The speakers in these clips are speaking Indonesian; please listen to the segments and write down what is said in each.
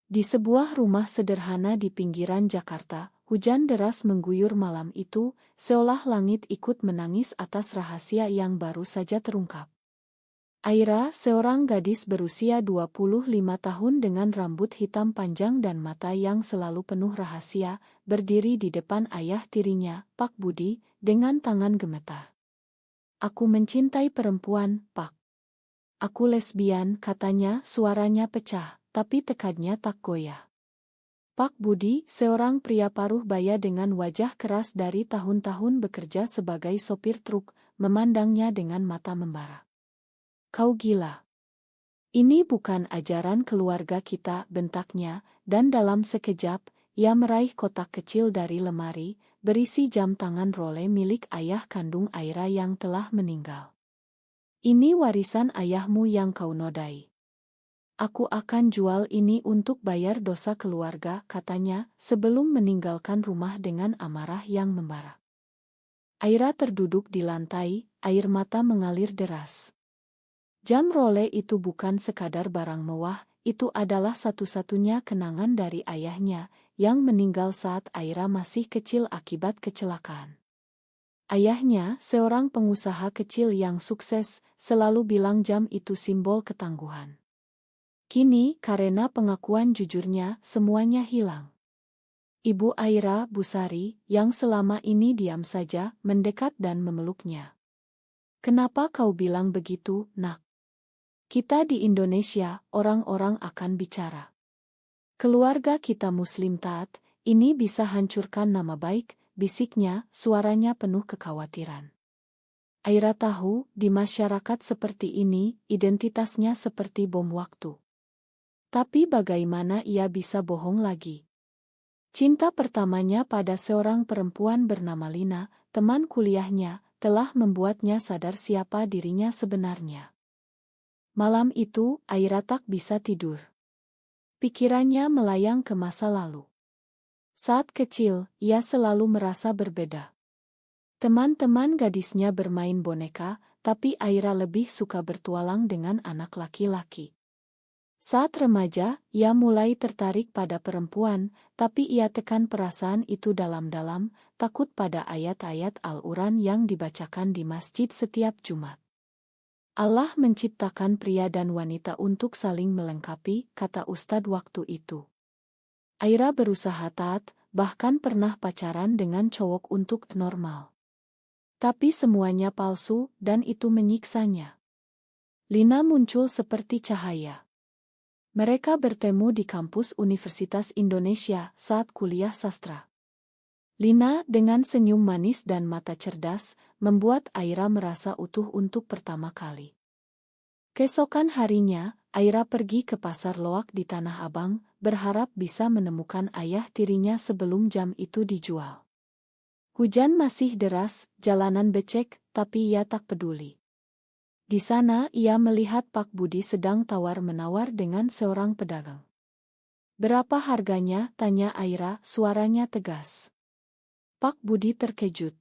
Di sebuah rumah sederhana di pinggiran Jakarta, hujan deras mengguyur malam itu, seolah langit ikut menangis atas rahasia yang baru saja terungkap. Aira, seorang gadis berusia 25 tahun dengan rambut hitam panjang dan mata yang selalu penuh rahasia, berdiri di depan ayah tirinya, Pak Budi, dengan tangan gemetar. "Aku mencintai perempuan, Pak. Aku lesbian," katanya, suaranya pecah, tapi tekadnya tak goyah. Pak Budi, seorang pria paruh baya dengan wajah keras dari tahun-tahun bekerja sebagai sopir truk, memandangnya dengan mata membara. "Kau gila. Ini bukan ajaran keluarga kita," bentaknya, dan dalam sekejap, ia meraih kotak kecil dari lemari, berisi jam tangan Rolex milik ayah kandung Aira yang telah meninggal. "Ini warisan ayahmu yang kau nodai. Aku akan jual ini untuk bayar dosa keluarga," katanya, sebelum meninggalkan rumah dengan amarah yang membara. Aira terduduk di lantai, air mata mengalir deras. Jam Rolex itu bukan sekadar barang mewah, itu adalah satu-satunya kenangan dari ayahnya, yang meninggal saat Aira masih kecil akibat kecelakaan. Ayahnya, seorang pengusaha kecil yang sukses, selalu bilang jam itu simbol ketangguhan. Kini, karena pengakuan jujurnya, semuanya hilang. Ibu Aira, Bu Sari, yang selama ini diam saja, mendekat dan memeluknya. "Kenapa kau bilang begitu, Nak? Kita di Indonesia, orang-orang akan bicara. Keluarga kita Muslim taat, ini bisa hancurkan nama baik," bisiknya, suaranya penuh kekhawatiran. Aira tahu, di masyarakat seperti ini, identitasnya seperti bom waktu. Tapi bagaimana ia bisa bohong lagi? Cinta pertamanya pada seorang perempuan bernama Lina, teman kuliahnya, telah membuatnya sadar siapa dirinya sebenarnya. Malam itu, Aira tak bisa tidur. Pikirannya melayang ke masa lalu. Saat kecil, ia selalu merasa berbeda. Teman-teman gadisnya bermain boneka, tapi Aira lebih suka bertualang dengan anak laki-laki. Saat remaja, ia mulai tertarik pada perempuan, tapi ia tekan perasaan itu dalam-dalam, takut pada ayat-ayat Al-Quran yang dibacakan di masjid setiap Jumat. "Allah menciptakan pria dan wanita untuk saling melengkapi," kata Ustadz waktu itu. Aira berusaha taat, bahkan pernah pacaran dengan cowok untuk normal. Tapi semuanya palsu, dan itu menyiksanya. Lina muncul seperti cahaya. Mereka bertemu di kampus Universitas Indonesia saat kuliah sastra. Lina, dengan senyum manis dan mata cerdas, membuat Aira merasa utuh untuk pertama kali. Keesokan harinya, Aira pergi ke pasar loak di Tanah Abang, berharap bisa menemukan ayah tirinya sebelum jam itu dijual. Hujan masih deras, jalanan becek, tapi ia tak peduli. Di sana ia melihat Pak Budi sedang tawar-menawar dengan seorang pedagang. "Berapa harganya?" tanya Aira, suaranya tegas. Pak Budi terkejut.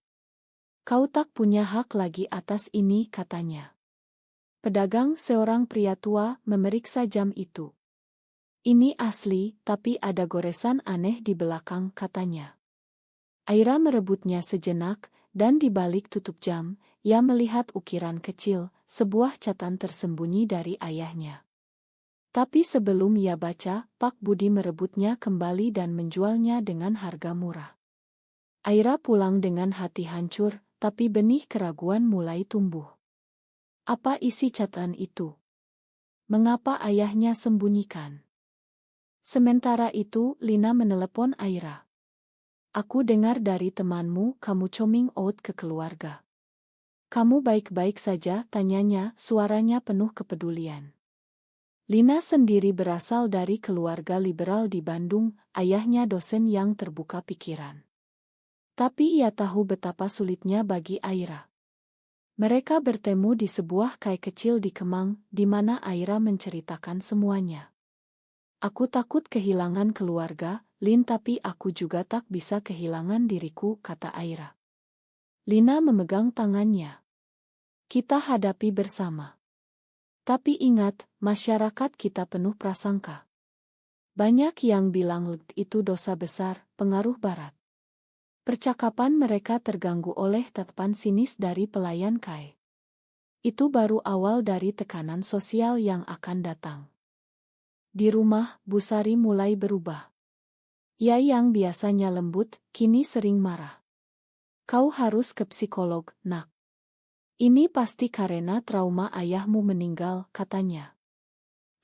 "Kau tak punya hak lagi atas ini," katanya. Pedagang, seorang pria tua, memeriksa jam itu. "Ini asli, tapi ada goresan aneh di belakang," katanya. Aira merebutnya sejenak, dan di balik tutup jam, ia melihat ukiran kecil, sebuah catatan tersembunyi dari ayahnya. Tapi sebelum ia baca, Pak Budi merebutnya kembali dan menjualnya dengan harga murah. Aira pulang dengan hati hancur, tapi benih keraguan mulai tumbuh. Apa isi catatan itu? Mengapa ayahnya sembunyikan? Sementara itu, Lina menelepon Aira. "Aku dengar dari temanmu, kamu coming out ke keluarga. Kamu baik-baik saja?" tanyanya, suaranya penuh kepedulian. Lina sendiri berasal dari keluarga liberal di Bandung, ayahnya dosen yang terbuka pikiran. Tapi ia tahu betapa sulitnya bagi Aira. Mereka bertemu di sebuah kai kecil di Kemang, di mana Aira menceritakan semuanya. "Aku takut kehilangan keluarga, Lin, tapi aku juga tak bisa kehilangan diriku," kata Aira. Lina memegang tangannya. "Kita hadapi bersama. Tapi ingat, masyarakat kita penuh prasangka. Banyak yang bilang itu dosa besar, pengaruh barat. Percakapan mereka terganggu oleh tatapan sinis dari pelayan Kai. Itu baru awal dari tekanan sosial yang akan datang. Di rumah, Bu Sari mulai berubah. Ia yang biasanya lembut, kini sering marah. Kau harus ke psikolog, nak. Ini pasti karena trauma ayahmu meninggal, katanya.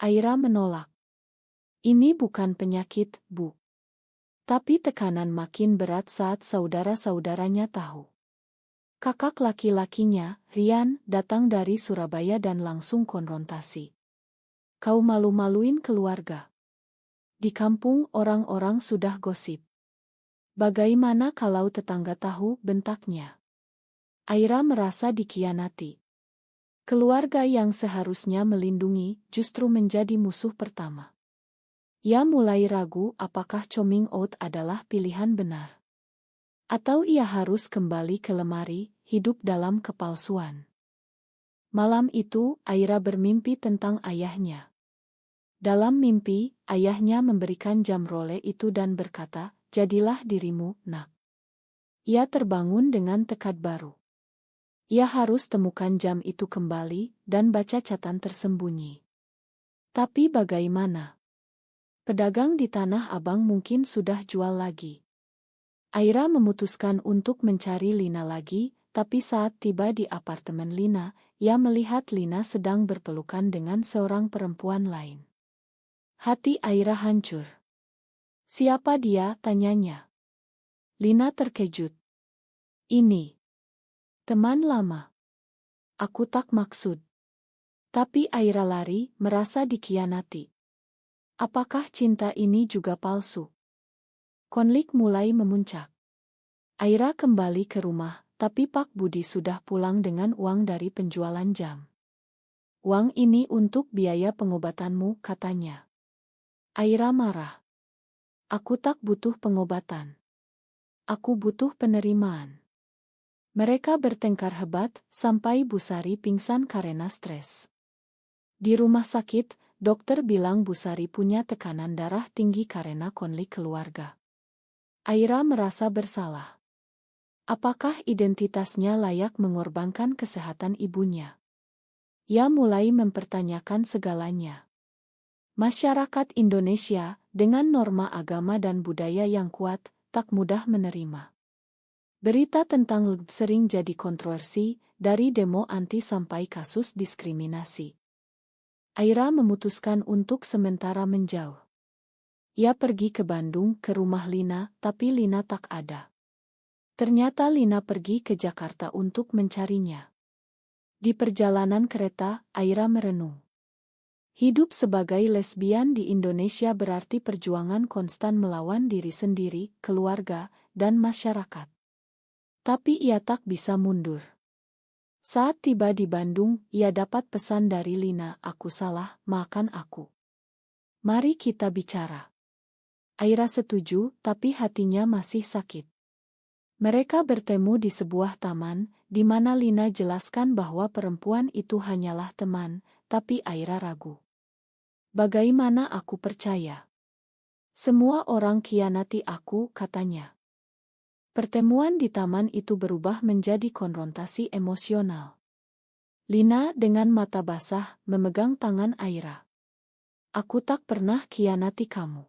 Aira menolak. Ini bukan penyakit, Bu. Tapi tekanan makin berat saat saudara-saudaranya tahu. Kakak laki-lakinya, Rian, datang dari Surabaya dan langsung konfrontasi. Kau malu-maluin keluarga. Di kampung orang-orang sudah gosip. Bagaimana kalau tetangga tahu, bentaknya. Aira merasa dikhianati. Keluarga yang seharusnya melindungi justru menjadi musuh pertama. Ia mulai ragu apakah coming out adalah pilihan benar. Atau ia harus kembali ke lemari, hidup dalam kepalsuan. Malam itu, Aira bermimpi tentang ayahnya. Dalam mimpi, ayahnya memberikan jam role itu dan berkata, jadilah dirimu, nak. Ia terbangun dengan tekad baru. Ia harus temukan jam itu kembali dan baca catatan tersembunyi. Tapi bagaimana? Pedagang di Tanah Abang mungkin sudah jual lagi. Aira memutuskan untuk mencari Lina lagi, tapi saat tiba di apartemen Lina, ia melihat Lina sedang berpelukan dengan seorang perempuan lain. Hati Aira hancur. Siapa dia? Tanyanya. Lina terkejut. Ini teman lama. Aku tak maksud. Tapi Aira lari, merasa dikhianati. Apakah cinta ini juga palsu? Konflik mulai memuncak. Aira kembali ke rumah, tapi Pak Budi sudah pulang dengan uang dari penjualan jam. Uang ini untuk biaya pengobatanmu, katanya. Aira marah. Aku tak butuh pengobatan. Aku butuh penerimaan. Mereka bertengkar hebat, sampai Bu Sari pingsan karena stres. Di rumah sakit, dokter bilang Bu Sari punya tekanan darah tinggi karena konflik keluarga. Aira merasa bersalah. Apakah identitasnya layak mengorbankan kesehatan ibunya? Ia mulai mempertanyakan segalanya. Masyarakat Indonesia, dengan norma agama dan budaya yang kuat, tak mudah menerima. Berita tentang LGB sering jadi kontroversi, dari demo anti sampai kasus diskriminasi. Aira memutuskan untuk sementara menjauh. Ia pergi ke Bandung, ke rumah Lina, tapi Lina tak ada. Ternyata Lina pergi ke Jakarta untuk mencarinya. Di perjalanan kereta, Aira merenung. Hidup sebagai lesbian di Indonesia berarti perjuangan konstan melawan diri sendiri, keluarga, dan masyarakat. Tapi ia tak bisa mundur. Saat tiba di Bandung, ia dapat pesan dari Lina, aku salah, maafkan aku. Mari kita bicara. Aira setuju, tapi hatinya masih sakit. Mereka bertemu di sebuah taman, di mana Lina jelaskan bahwa perempuan itu hanyalah teman, tapi Aira ragu. Bagaimana aku percaya? Semua orang khianati aku, katanya. Pertemuan di taman itu berubah menjadi konfrontasi emosional. Lina dengan mata basah memegang tangan Aira. Aku tak pernah khianati kamu.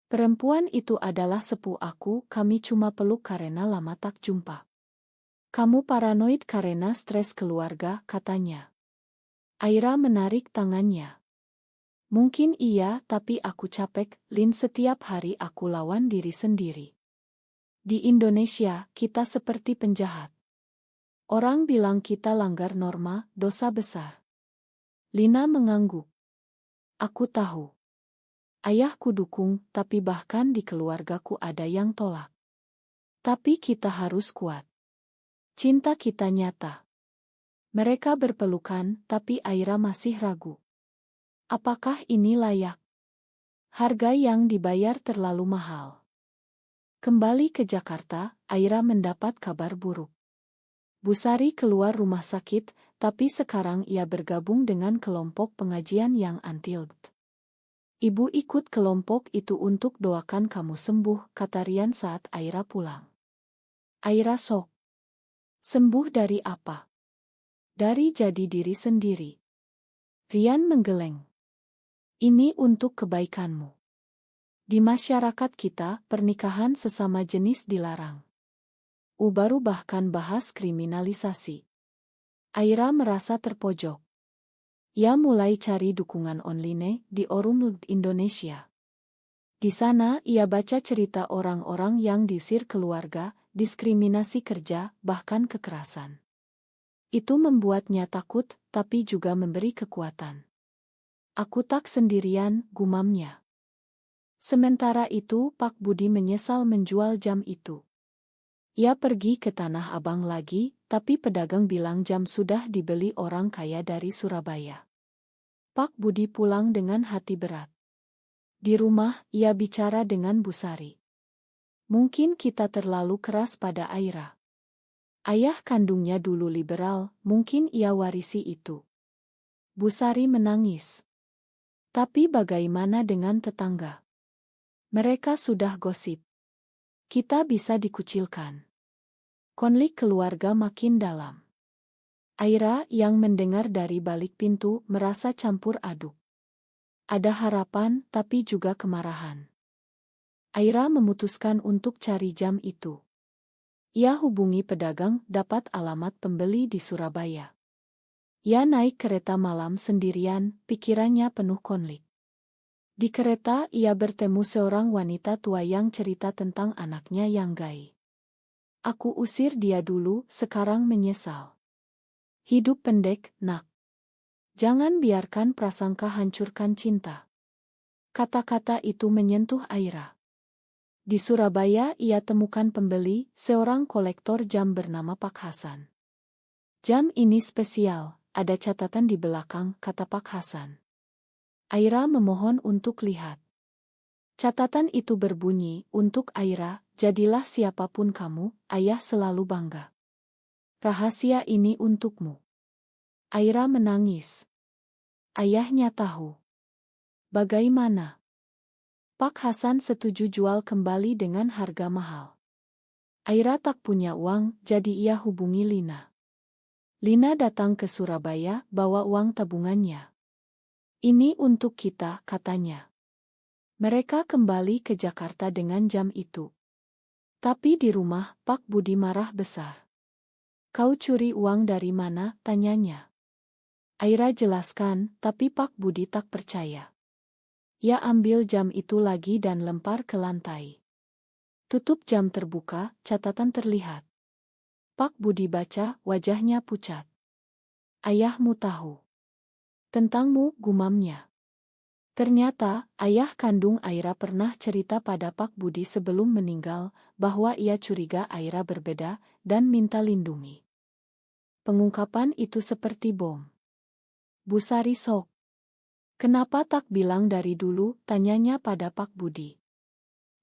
Perempuan itu adalah sepupu aku, kami cuma peluk karena lama tak jumpa. Kamu paranoid karena stres keluarga, katanya. Aira menarik tangannya. Mungkin iya, tapi aku capek, Lin, setiap hari aku lawan diri sendiri. Di Indonesia, kita seperti penjahat. Orang bilang kita langgar norma, dosa besar. Lina mengangguk. Aku tahu. Ayahku dukung, tapi bahkan di keluargaku ada yang tolak. Tapi kita harus kuat. Cinta kita nyata. Mereka berpelukan, tapi Aira masih ragu. Apakah ini layak? Harga yang dibayar terlalu mahal. Kembali ke Jakarta, Aira mendapat kabar buruk. Bu Sari keluar rumah sakit, tapi sekarang ia bergabung dengan kelompok pengajian yang anti-LGBT. Ibu ikut kelompok itu untuk doakan kamu sembuh, kata Rian saat Aira pulang. Aira sok. Sembuh dari apa? Dari jadi diri sendiri. Rian menggeleng. Ini untuk kebaikanmu. Di masyarakat kita, pernikahan sesama jenis dilarang. Baru bahkan bahas kriminalisasi. Aira merasa terpojok. Ia mulai cari dukungan online di Forum Indonesia. Di sana ia baca cerita orang-orang yang diusir keluarga, diskriminasi kerja, bahkan kekerasan. Itu membuatnya takut, tapi juga memberi kekuatan. Aku tak sendirian, gumamnya. Sementara itu, Pak Budi menyesal menjual jam itu. Ia pergi ke Tanah Abang lagi, tapi pedagang bilang jam sudah dibeli orang kaya dari Surabaya. Pak Budi pulang dengan hati berat. Di rumah, ia bicara dengan Bu Sari. Mungkin kita terlalu keras pada Aira. Ayah kandungnya dulu liberal, mungkin ia warisi itu. Bu Sari menangis. Tapi bagaimana dengan tetangga? Mereka sudah gosip. Kita bisa dikucilkan. Konflik keluarga makin dalam. Aira yang mendengar dari balik pintu merasa campur aduk. Ada harapan tapi juga kemarahan. Aira memutuskan untuk cari jam itu. Ia hubungi pedagang, dapat alamat pembeli di Surabaya. Ia naik kereta malam sendirian, pikirannya penuh konflik. Di kereta ia bertemu seorang wanita tua yang cerita tentang anaknya yang gay. Aku usir dia dulu, sekarang menyesal. Hidup pendek, nak. Jangan biarkan prasangka hancurkan cinta. Kata-kata itu menyentuh Aira. Di Surabaya ia temukan pembeli, seorang kolektor jam bernama Pak Hasan. Jam ini spesial, ada catatan di belakang, kata Pak Hasan. Aira memohon untuk lihat. Catatan itu berbunyi, untuk Aira, jadilah siapapun kamu, ayah selalu bangga. Rahasia ini untukmu. Aira menangis. Ayahnya tahu. Bagaimana? Pak Hasan setuju jual kembali dengan harga mahal. Aira tak punya uang, jadi ia hubungi Lina. Lina datang ke Surabaya, bawa uang tabungannya. Ini untuk kita, katanya. Mereka kembali ke Jakarta dengan jam itu. Tapi di rumah, Pak Budi marah besar. Kau curi uang dari mana, tanyanya. Aira jelaskan, tapi Pak Budi tak percaya. Ia ambil jam itu lagi dan lempar ke lantai. Tutup jam terbuka, catatan terlihat. Pak Budi baca, wajahnya pucat. Ayahmu tahu. Tentangmu, gumamnya. Ternyata, ayah kandung Aira pernah cerita pada Pak Budi sebelum meninggal, bahwa ia curiga Aira berbeda, dan minta lindungi. Pengungkapan itu seperti bom. Bu Sari sok. Kenapa tak bilang dari dulu, tanyanya pada Pak Budi.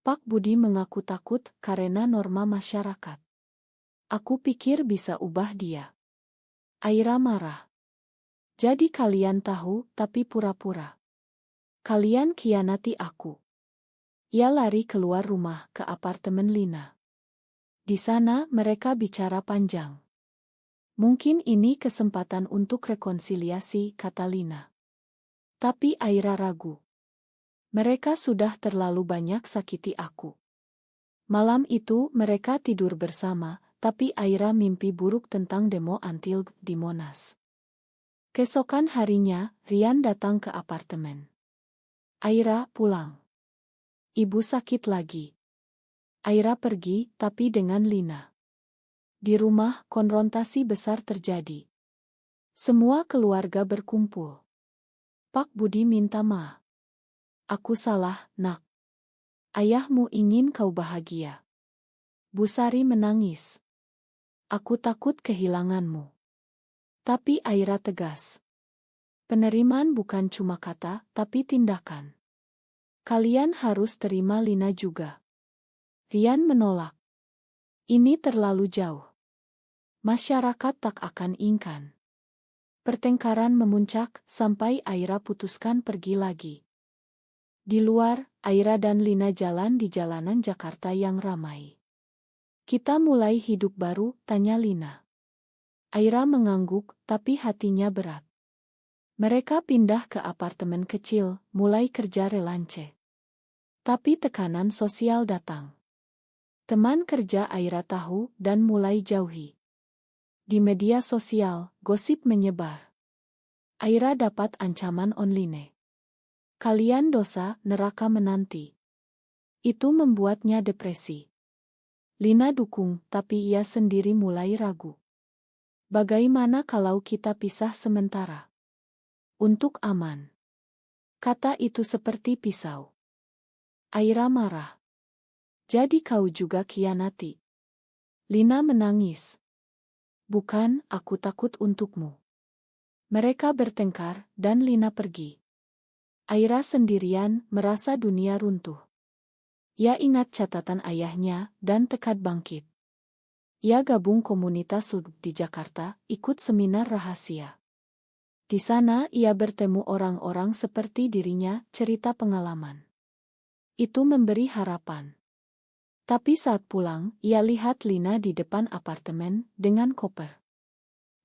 Pak Budi mengaku takut karena norma masyarakat. Aku pikir bisa ubah dia. Aira marah. Jadi kalian tahu, tapi pura-pura. Kalian khianati aku. Ia lari keluar rumah ke apartemen Lina. Di sana mereka bicara panjang. Mungkin ini kesempatan untuk rekonsiliasi, kata Lina. Tapi Aira ragu. Mereka sudah terlalu banyak sakiti aku. Malam itu mereka tidur bersama, tapi Aira mimpi buruk tentang demo anti di Monas. Keesokan harinya, Rian datang ke apartemen. Aira pulang. Ibu sakit lagi. Aira pergi, tapi dengan Lina. Di rumah, konfrontasi besar terjadi. Semua keluarga berkumpul. Pak Budi minta maaf. Aku salah, nak. Ayahmu ingin kau bahagia. Bu Sari menangis. Aku takut kehilanganmu. Tapi Aira tegas. Penerimaan bukan cuma kata, tapi tindakan. Kalian harus terima Lina juga. Rian menolak. Ini terlalu jauh. Masyarakat tak akan ingkan. Pertengkaran memuncak sampai Aira putuskan pergi lagi. Di luar, Aira dan Lina jalan di jalanan Jakarta yang ramai. "Kita mulai hidup baru?" tanya Lina. Aira mengangguk, tapi hatinya berat. Mereka pindah ke apartemen kecil, mulai kerja relance. Tapi tekanan sosial datang. Teman kerja Aira tahu dan mulai jauhi. Di media sosial, gosip menyebar. Aira dapat ancaman online. "Kalian dosa, neraka menanti." Itu membuatnya depresi. Lina dukung, tapi ia sendiri mulai ragu. "Bagaimana kalau kita pisah sementara? Untuk aman." Kata itu seperti pisau. Aira marah. "Jadi kau juga khianati?" Lina menangis. "Bukan, aku takut untukmu." Mereka bertengkar, dan Lina pergi. Aira sendirian, merasa dunia runtuh. Ia ingat catatan ayahnya, dan tekad bangkit. Ia gabung komunitas LGB di Jakarta, ikut seminar rahasia. Di sana ia bertemu orang-orang seperti dirinya, cerita pengalaman. Itu memberi harapan. Tapi saat pulang, ia lihat Lina di depan apartemen, dengan koper.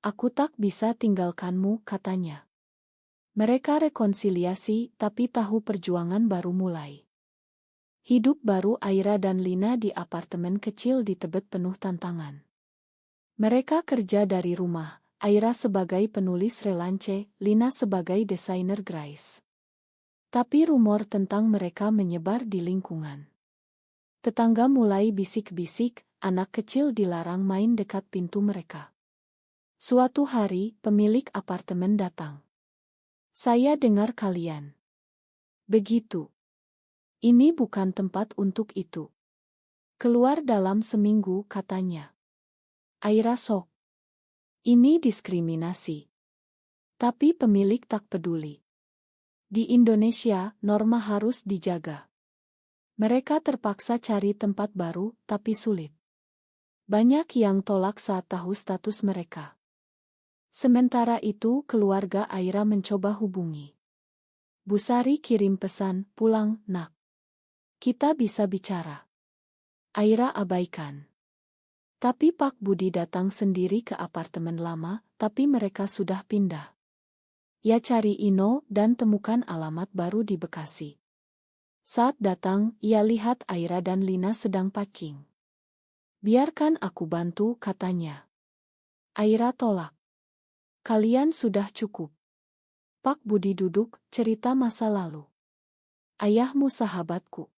"Aku tak bisa tinggalkanmu," katanya. Mereka rekonsiliasi, tapi tahu perjuangan baru mulai. Hidup baru Aira dan Lina di apartemen kecil di Tebet penuh tantangan. Mereka kerja dari rumah, Aira sebagai penulis relance, Lina sebagai desainer grafis. Tapi rumor tentang mereka menyebar di lingkungan. Tetangga mulai bisik-bisik, anak kecil dilarang main dekat pintu mereka. Suatu hari, pemilik apartemen datang. "Saya dengar kalian begitu. Ini bukan tempat untuk itu. Keluar dalam seminggu," katanya. Aira sok. Ini diskriminasi. Tapi pemilik tak peduli. Di Indonesia, norma harus dijaga. Mereka terpaksa cari tempat baru, tapi sulit. Banyak yang tolak saat tahu status mereka. Sementara itu, keluarga Aira mencoba hubungi. Busari kirim pesan, "Pulang, nak. Kita bisa bicara." Aira abaikan. Tapi Pak Budi datang sendiri ke apartemen lama, tapi mereka sudah pindah. Ia cari Ino dan temukan alamat baru di Bekasi. Saat datang, ia lihat Aira dan Lina sedang packing. "Biarkan aku bantu," katanya. Aira tolak. "Kalian sudah cukup." Pak Budi duduk, cerita masa lalu. "Ayahmu sahabatku.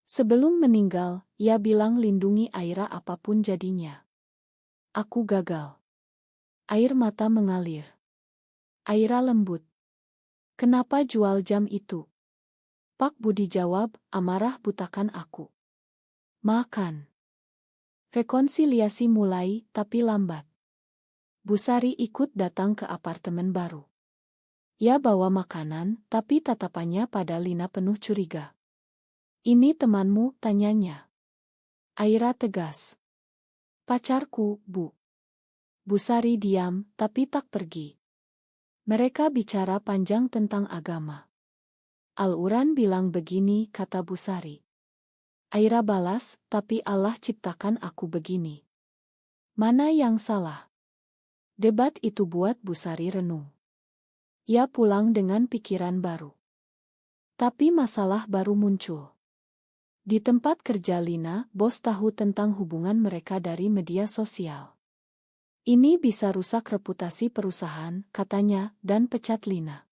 Sebelum meninggal, ia bilang lindungi Aira apapun jadinya. Aku gagal." Air mata mengalir. Aira lembut. "Kenapa jual jam itu?" Pak Budi jawab, "Amarah butakan aku." Makan. Rekonsiliasi mulai, tapi lambat. Busari ikut datang ke apartemen baru. Ia bawa makanan, tapi tatapannya pada Lina penuh curiga. "Ini temanmu?" tanyanya. Aira tegas. "Pacarku, Bu." Busari diam, tapi tak pergi. Mereka bicara panjang tentang agama. "Al-Quran bilang begini," kata Busari. Aira balas, "Tapi Allah ciptakan aku begini. Mana yang salah?" Debat itu buat Busari renung. Ia pulang dengan pikiran baru. Tapi masalah baru muncul. Di tempat kerja Lina, bos tahu tentang hubungan mereka dari media sosial. "Ini bisa rusak reputasi perusahaan," katanya, dan pecat Lina.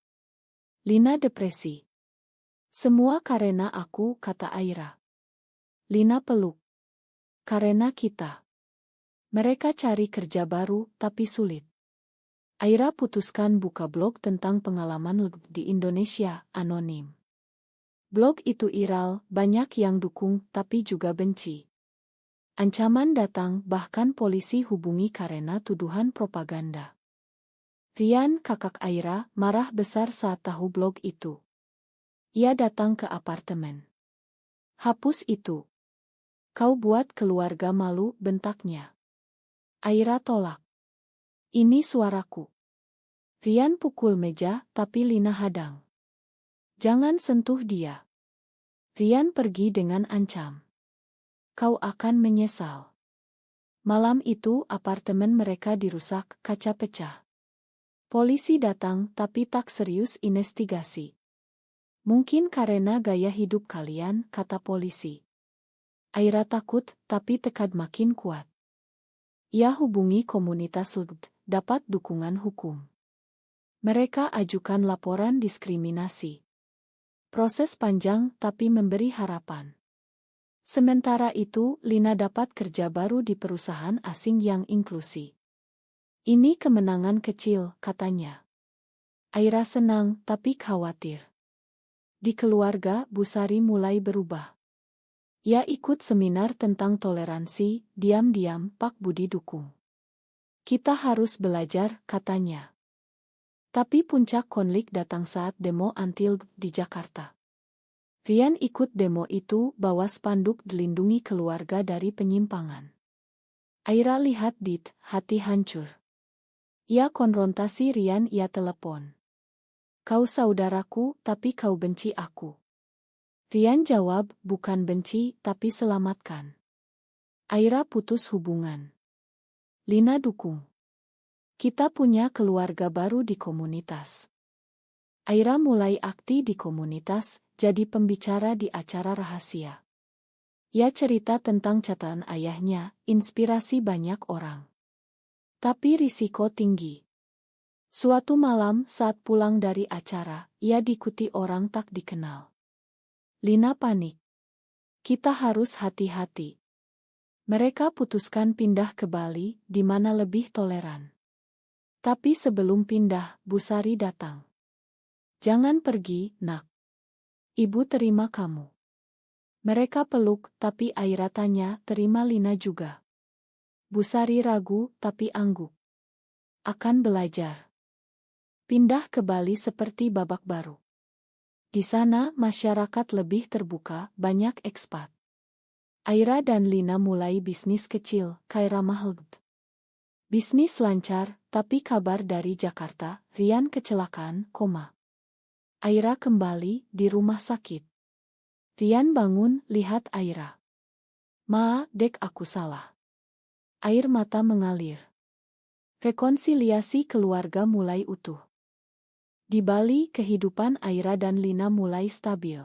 Lina depresi. "Semua karena aku," kata Aira. Lina peluk. "Karena kita." Mereka cari kerja baru, tapi sulit. Aira putuskan buka blog tentang pengalaman LGB di Indonesia, anonim. Blog itu viral, banyak yang dukung, tapi juga benci. Ancaman datang, bahkan polisi hubungi karena tuduhan propaganda. Rian, kakak Aira, marah besar saat tahu blog itu. Ia datang ke apartemen. "Hapus itu. Kau buat keluarga malu," bentaknya. Aira tolak. "Ini suaraku." Rian pukul meja, tapi Lina hadang. "Jangan sentuh dia. Rian pergi dengan ancam. Kau akan menyesal. Malam itu apartemen mereka dirusak, kaca pecah. Polisi datang tapi tak serius investigasi. Mungkin karena gaya hidup kalian, kata polisi. Aira takut tapi tekad makin kuat. Ia hubungi komunitas LGBT, dapat dukungan hukum. Mereka ajukan laporan diskriminasi. Proses panjang tapi memberi harapan. Sementara itu, Lina dapat kerja baru di perusahaan asing yang inklusi. Ini kemenangan kecil, katanya. Aira senang tapi khawatir. Di keluarga, Busari mulai berubah. Ia ikut seminar tentang toleransi, diam-diam Pak Budi dukung. Kita harus belajar, katanya. Tapi puncak konflik datang saat demo anti-LGBT di Jakarta. Rian ikut demo itu bawa spanduk dilindungi keluarga dari penyimpangan. Aira lihat Dit, hati hancur. Ia konfrontasi Rian, ia telepon. Kau saudaraku, tapi kau benci aku. Rian jawab, bukan benci, tapi selamatkan. Aira putus hubungan. Lina dukung. Kita punya keluarga baru di komunitas. Aira mulai aktif di komunitas, jadi pembicara di acara rahasia. Ia cerita tentang catatan ayahnya, inspirasi banyak orang. Tapi risiko tinggi. Suatu malam saat pulang dari acara, ia diikuti orang tak dikenal. Lina panik. Kita harus hati-hati. Mereka putuskan pindah ke Bali, di mana lebih toleran. Tapi sebelum pindah, Busari datang. Jangan pergi, nak. Ibu terima kamu. Mereka peluk, tapi Aira tanya, terima Lina juga. Busari ragu, tapi angguk. Akan belajar. Pindah ke Bali seperti babak baru. Di sana, masyarakat lebih terbuka, banyak ekspat. Aira dan Lina mulai bisnis kecil, Kaira Mahal. Bisnis lancar, tapi kabar dari Jakarta, Rian kecelakaan, koma. Aira kembali, di rumah sakit. Rian bangun, lihat Aira. Ma, dek aku salah. Air mata mengalir. Rekonsiliasi keluarga mulai utuh. Di Bali, kehidupan Aira dan Lina mulai stabil.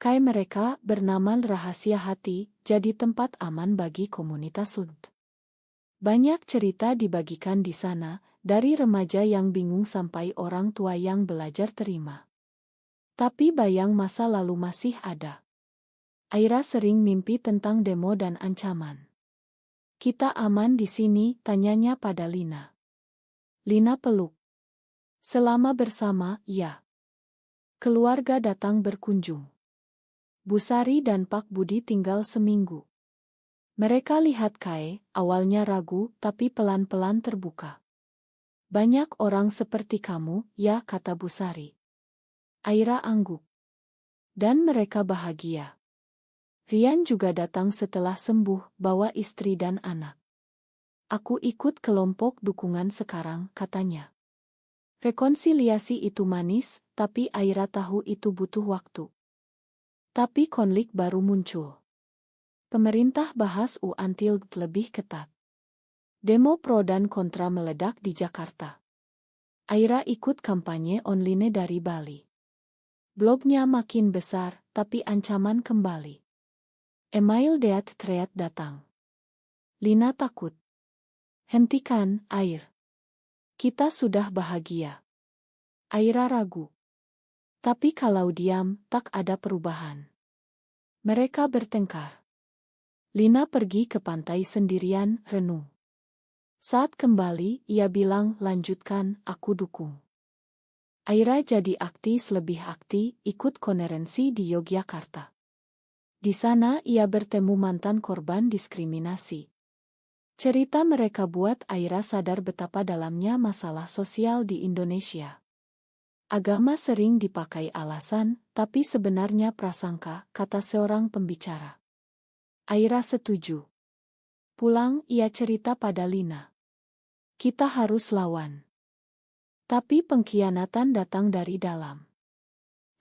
Kai mereka, bernama Rahasia Hati, jadi tempat aman bagi komunitas LGBT. Banyak cerita dibagikan di sana, dari remaja yang bingung sampai orang tua yang belajar terima. Tapi bayang masa lalu masih ada. Aira sering mimpi tentang demo dan ancaman. Kita aman di sini, tanyanya pada Lina. Lina peluk. Selama bersama, ya. Keluarga datang berkunjung. Busari dan Pak Budi tinggal seminggu. Mereka lihat Kai, awalnya ragu, tapi pelan-pelan terbuka. Banyak orang seperti kamu, ya, kata Busari. Aira angguk. Dan mereka bahagia. Rian juga datang setelah sembuh, bawa istri dan anak. Aku ikut kelompok dukungan sekarang, katanya. Rekonsiliasi itu manis, tapi Aira tahu itu butuh waktu. Tapi konflik baru muncul. Pemerintah bahas anti-LGBT lebih ketat. Demo pro dan kontra meledak di Jakarta. Aira ikut kampanye online dari Bali. Blognya makin besar, tapi ancaman kembali. Email death threat datang. Lina takut. Hentikan, Air. Kita sudah bahagia. Aira ragu. Tapi kalau diam, tak ada perubahan. Mereka bertengkar. Lina pergi ke pantai sendirian, renung. Saat kembali, ia bilang, lanjutkan, aku dukung. Aira jadi aktif lebih aktif, ikut konferensi di Yogyakarta. Di sana ia bertemu mantan korban diskriminasi. Cerita mereka buat Aira sadar betapa dalamnya masalah sosial di Indonesia. Agama sering dipakai alasan, tapi sebenarnya prasangka, kata seorang pembicara. Aira setuju. Pulang, ia cerita pada Lina. Kita harus lawan. Tapi pengkhianatan datang dari dalam.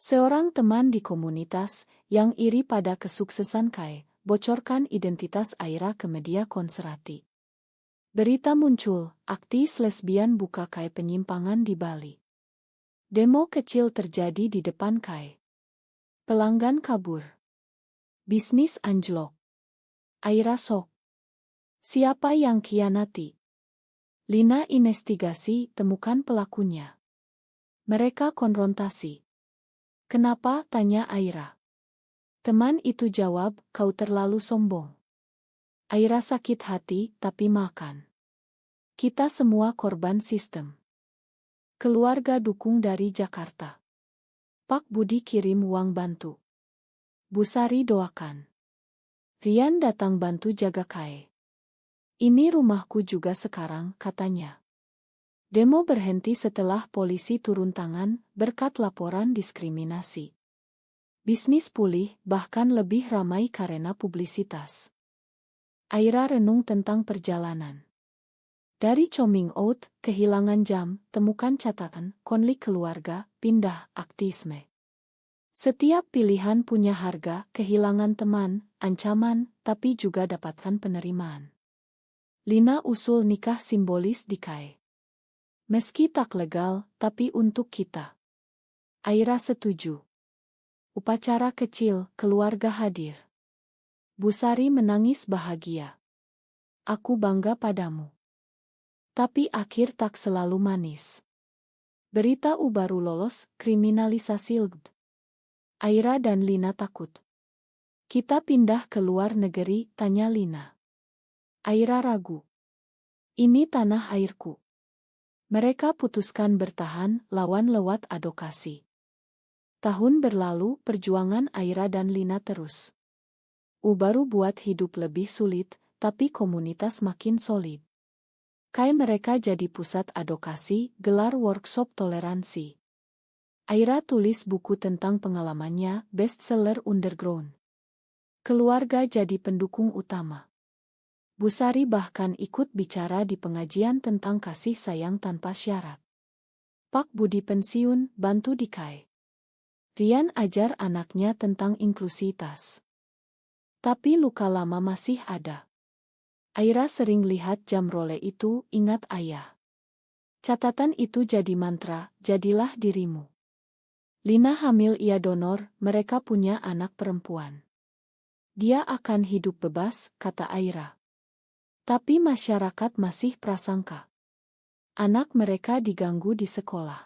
Seorang teman di komunitas yang iri pada kesuksesan Kai, bocorkan identitas Aira ke media konserati. Berita muncul, aktis lesbian buka Kai penyimpangan di Bali. Demo kecil terjadi di depan Kai. Pelanggan kabur. Bisnis anjlok. Aira sok. Siapa yang khianati? Lina investigasi, temukan pelakunya. Mereka konfrontasi. Kenapa? Tanya Aira. Teman itu jawab, kau terlalu sombong. Aira sakit hati, tapi makan. Kita semua korban sistem. Keluarga dukung dari Jakarta. Pak Budi kirim uang bantu. Bu Sari doakan. Rian datang bantu jaga Kai. Ini rumahku juga sekarang, katanya. Demo berhenti setelah polisi turun tangan berkat laporan diskriminasi. Bisnis pulih, bahkan lebih ramai karena publisitas. Aira renung tentang perjalanan. Dari coming out, kehilangan jam, temukan catatan, konflik keluarga, pindah, aktivisme. Setiap pilihan punya harga, kehilangan teman, ancaman, tapi juga dapatkan penerimaan. Lina usul nikah simbolis di Kai. Meski tak legal, tapi untuk kita. Aira setuju. Upacara kecil, keluarga hadir. Bu Sari menangis bahagia. Aku bangga padamu. Tapi akhir tak selalu manis. Berita baru lolos, kriminalisasi LGBT. Aira dan Lina takut. Kita pindah ke luar negeri, tanya Lina. Aira ragu. Ini tanah airku. Mereka putuskan bertahan, lawan lewat advokasi. Tahun berlalu, perjuangan Aira dan Lina terus. Baru buat hidup lebih sulit, tapi komunitas makin solid. Kai mereka jadi pusat advokasi, gelar workshop toleransi. Aira tulis buku tentang pengalamannya, bestseller underground. Keluarga jadi pendukung utama. Bu Sari bahkan ikut bicara di pengajian tentang kasih sayang tanpa syarat. Pak Budi pensiun, bantu di Kai. Rian ajar anaknya tentang inklusitas. Tapi luka lama masih ada. Aira sering lihat jam role itu, ingat ayah. Catatan itu jadi mantra, jadilah dirimu. Lina hamil, ia donor, mereka punya anak perempuan. Dia akan hidup bebas, kata Aira. Tapi masyarakat masih prasangka. Anak mereka diganggu di sekolah.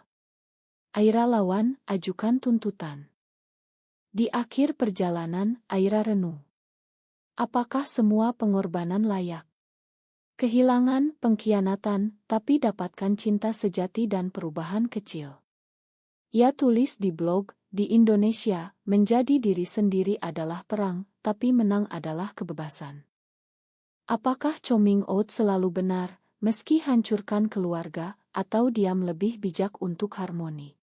Aira lawan, ajukan tuntutan. Di akhir perjalanan, Aira renung. Apakah semua pengorbanan layak? Kehilangan, pengkhianatan, tapi dapatkan cinta sejati dan perubahan kecil. Ia tulis di blog, di Indonesia, menjadi diri sendiri adalah perang, tapi menang adalah kebebasan. Apakah coming out selalu benar, meski hancurkan keluarga, atau diam lebih bijak untuk harmoni?